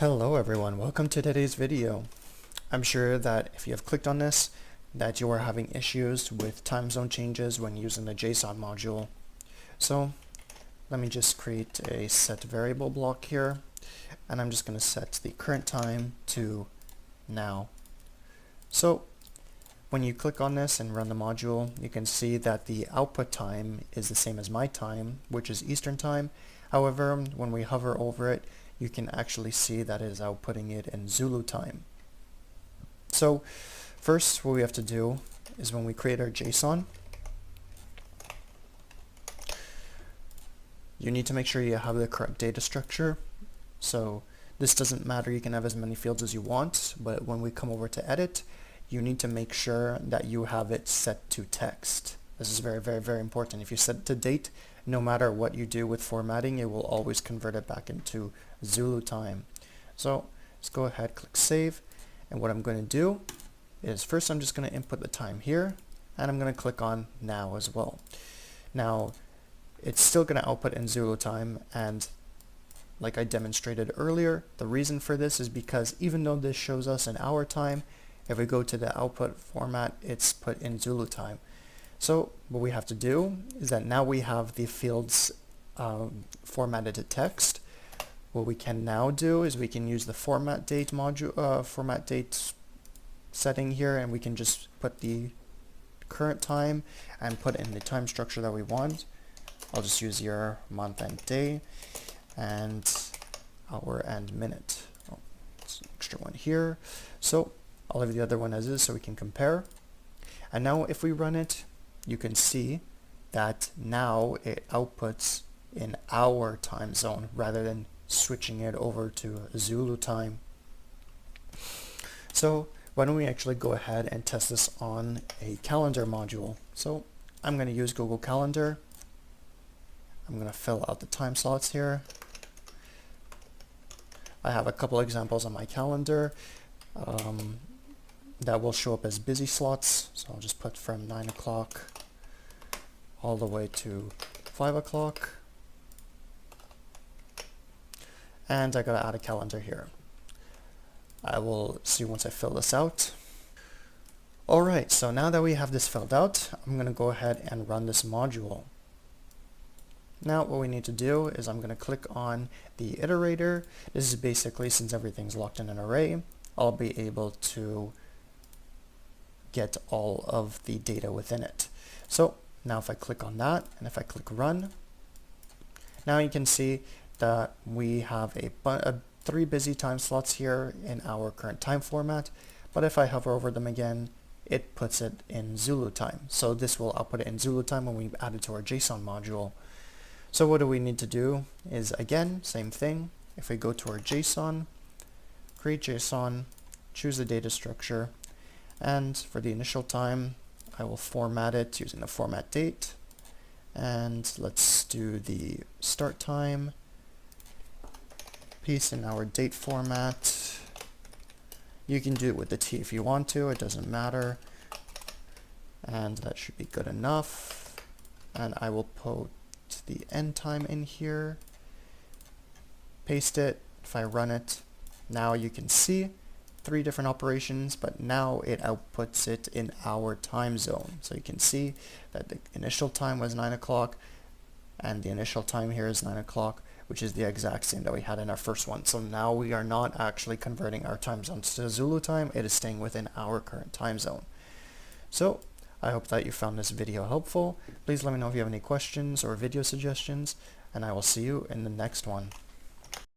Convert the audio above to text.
Hello everyone, welcome to today's video. I'm sure that if you have clicked on this, that you are having issues with time zone changes when using the JSON module. So let me just create a set variable block here, and I'm just going to set the current time to now. So when you click on this and run the module, you can see that the output time is the same as my time, which is Eastern time. However, when we hover over it, you can actually see that it is outputting it in Zulu time. So first, what we have to do is when we create our JSON, you need to make sure you have the correct data structure. So this doesn't matter, you can have as many fields as you want, but when we come over to edit, you need to make sure that you have it set to text. This is very important. If you set it to date, no matter what you do with formatting, it will always convert it back into Zulu time. So let's go ahead, click save, and what I'm going to do is first I'm just going to input the time here, and I'm going to click on now as well. Now it's still going to output in Zulu time, and like I demonstrated earlier, the reason for this is because even though this shows us in hour time, if we go to the output format, it's put in Zulu time. So what we have to do is that now we have the fields formatted to text. What we can now do is we can use the format date module, format date setting here, and we can just put the current time and put in the time structure that we want. I'll just use year, month, and day, and hour and minute. Oh, it's an extra one here. So I'll leave the other one as is so we can compare. And now if we run it, you can see that now it outputs in our time zone rather than switching it over to Zulu time. So why don't we actually go ahead and test this on a calendar module. So I'm going to use Google Calendar. I'm going to fill out the time slots here. I have a couple examples on my calendar that will show up as busy slots. So I'll just put from 9 o'clock all the way to 5 o'clock. And I gotta add a calendar here. I will see once I fill this out. Alright, so now that we have this filled out, I'm gonna go ahead and run this module. Now what we need to do is I'm gonna click on the iterator. This is basically, since everything's locked in an array, I'll be able to get all of the data within it. So now if I click on that and if I click run, now you can see that we have a 3 busy time slots here in our current time format, but if I hover over them again, it puts it in Zulu time. So this will output it in Zulu time when we add it to our JSON module. So what do we need to do is, again, same thing. If we go to our JSON, create JSON, choose the data structure, and for the initial time, I will format it using the format date. And let's do the start time. Paste in our date format. You can do it with the T if you want to, it doesn't matter. And that should be good enough. And I will put the end time in here. Paste it. If I run it, now you can see 3 different operations, but now it outputs it in our time zone. So you can see that the initial time was 9 o'clock, and the initial time here is 9 o'clock, which is the exact same that we had in our first one. So now we are not actually converting our time zones to Zulu time, it is staying within our current time zone. So I hope that you found this video helpful. Please let me know if you have any questions or video suggestions, and I will see you in the next one.